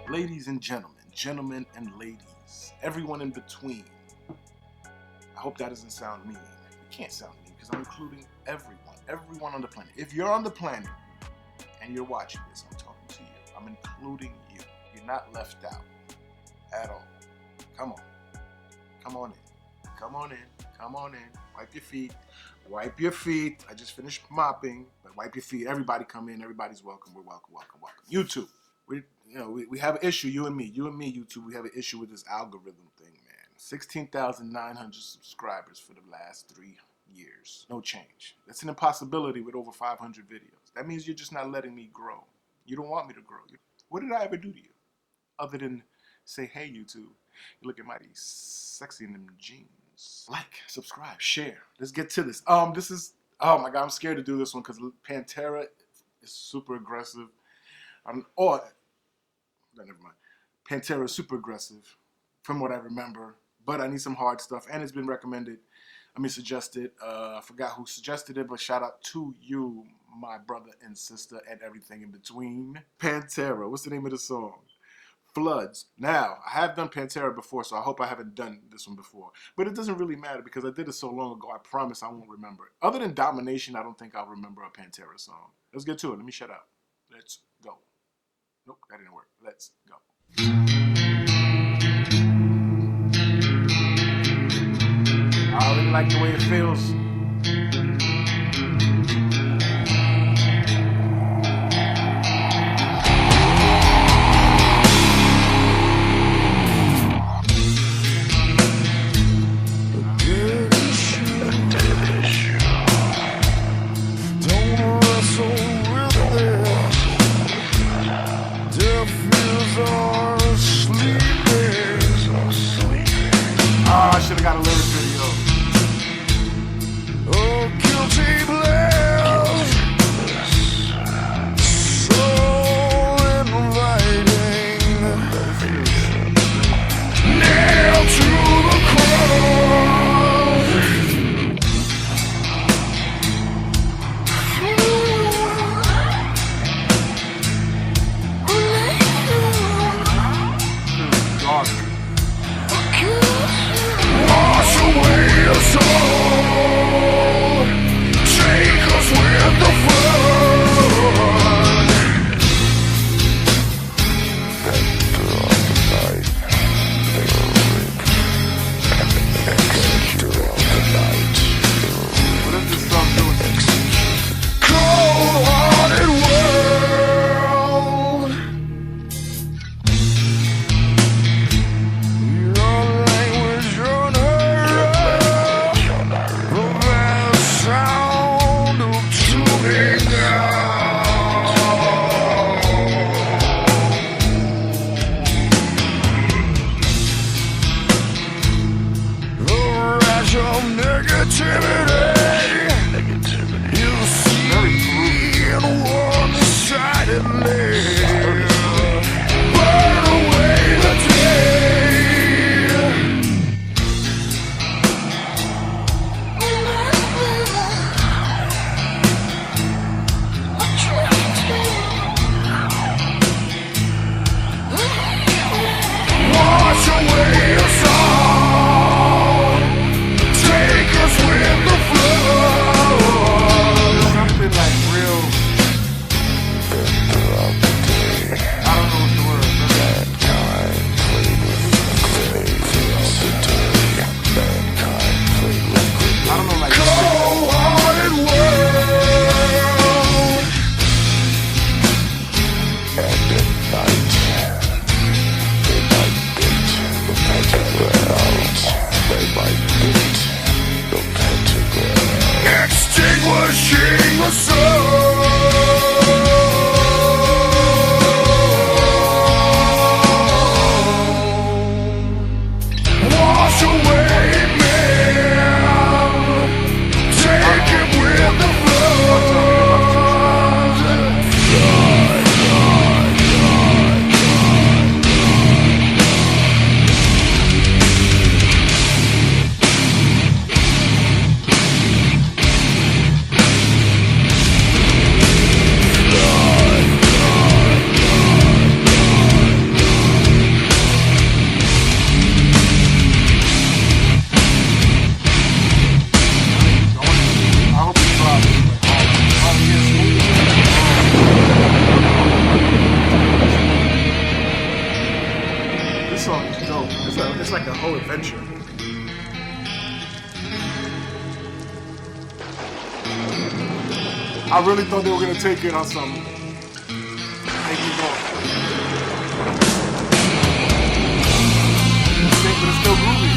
Ladies and gentlemen and ladies, everyone in between. I hope that doesn't sound mean. It can't sound mean because I'm including everyone on the planet. If you're on the planet and you're watching this, I'm talking to you. I'm including you. You're not left out at all. Come on. Come on in. Come on in. Come on in. Wipe your feet. Wipe your feet. I just finished mopping, but wipe your feet. Everybody come in. Everybody's welcome. We're welcome. YouTube. We have an issue. You and me, YouTube. We have an issue with this algorithm thing, man. 16,900 subscribers for the last 3 years. No change. That's an impossibility with over 500 videos. That means you're just not letting me grow. You don't want me to grow. What did I ever do to you? Other than say, hey, YouTube, you looking mighty sexy in them jeans. Like, subscribe, share. Let's get to this. Oh my God, I'm scared to do this one because Pantera is super aggressive. Never mind. Pantera is super aggressive, from what I remember. But I need some hard stuff, and it's been suggested. I forgot who suggested it, but shout out to you, my brother and sister, and everything in between. Pantera. What's the name of the song? Floods. Now, I have done Pantera before, so I hope I haven't done this one before. But it doesn't really matter because I did it so long ago, I promise I won't remember it. Other than Domination, I don't think I'll remember a Pantera song. Let's get to it. Let me shut up. Let's go. Nope, that didn't work. Let's go. I really like the way it feels. I should have got a lyric video. Okay. whole adventure. I really thought they were gonna take it on some. Make me go. But it's still groovy.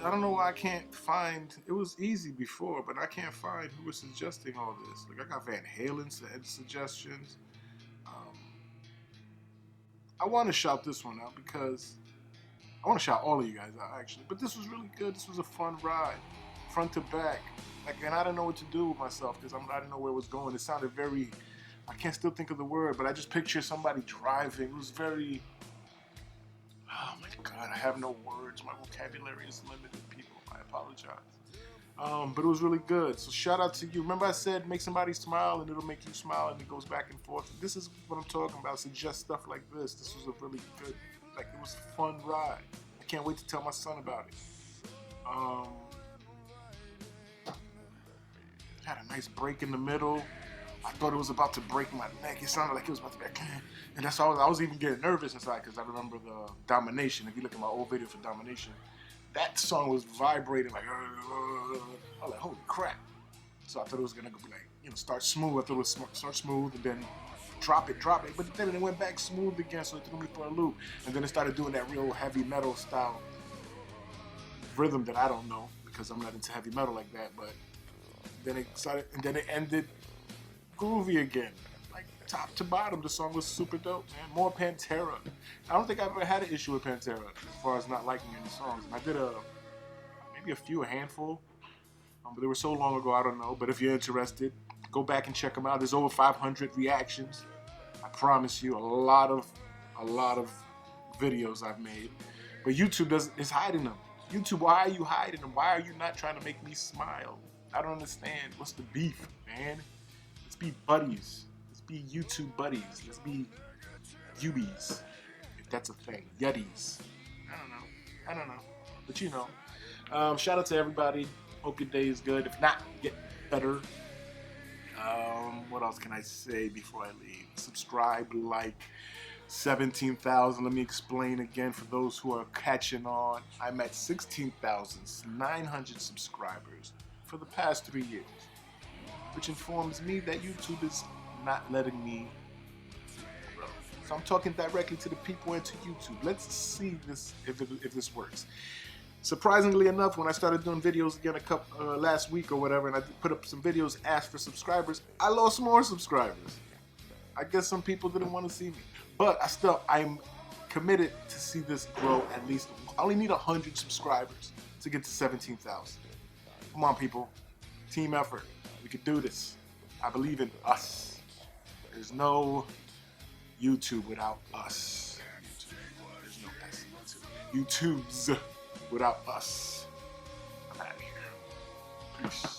I don't know why I can't find. It was easy before, but I can't find who was suggesting all this. Like I got Van Halen suggestions. Um, I want to shout this one out because I want to shout all of you guys out actually. But this was really good. This was a fun ride, front to back. Like, and I didn't know what to do with myself because I didn't know where it was going. It sounded very. I can't still think of the word, but I just picture somebody driving. It was very. Oh my God, I have no words. My vocabulary is limited, people. I apologize. But it was really good. So shout out to you. Remember I said make somebody smile and it'll make you smile and it goes back and forth. This is what I'm talking about. Suggest stuff like this. This was a really good, like it was a fun ride. I can't wait to tell my son about it. Had a nice break in the middle. I thought it was about to break my neck. It sounded like it was about to be like, and that's why I was even getting nervous inside because I remember the Domination. If you look at my old video for Domination, that song was vibrating like, I was like, holy crap. So I thought it was gonna be like, start smooth. I thought it would start smooth and then drop it. But then it went back smooth again, so it threw me for a loop. And then it started doing that real heavy metal style rhythm that I don't know because I'm not into heavy metal like that. But then it started, and then it ended groovy again. Like top to bottom, the song was super dope, man. More Pantera. I don't think I've ever had an issue with Pantera as far as not liking any songs. And I did maybe a handful. But they were so long ago, I don't know. But if you're interested, go back and check them out. There's over 500 reactions. I promise you, a lot of videos I've made. But YouTube is hiding them. YouTube, why are you hiding them? Why are you not trying to make me smile? I don't understand. What's the beef, man? Let's be buddies. Let's be YouTube buddies. Let's be Yubies, if that's a thing. Yuddies. I don't know. But you know. Shout out to everybody. Hope your day is good. If not, get better. What else can I say before I leave? Subscribe, like. 17,000. Let me explain again for those who are catching on. I'm at 16,900 subscribers for the past 3 years, which informs me that YouTube is not letting me grow. So I'm talking directly to the people and to YouTube. Let's see this if this works. Surprisingly enough, when I started doing videos again last week or whatever, and I put up some videos, asked for subscribers, I lost more subscribers. I guess some people didn't want to see me. But I'm committed to see this grow at least. I only need 100 subscribers to get to 17,000. Come on, people. Team effort. We can do this. I believe in us. There's no YouTube without us. There's no S in YouTube. YouTube's without us. I'm out of here. Peace.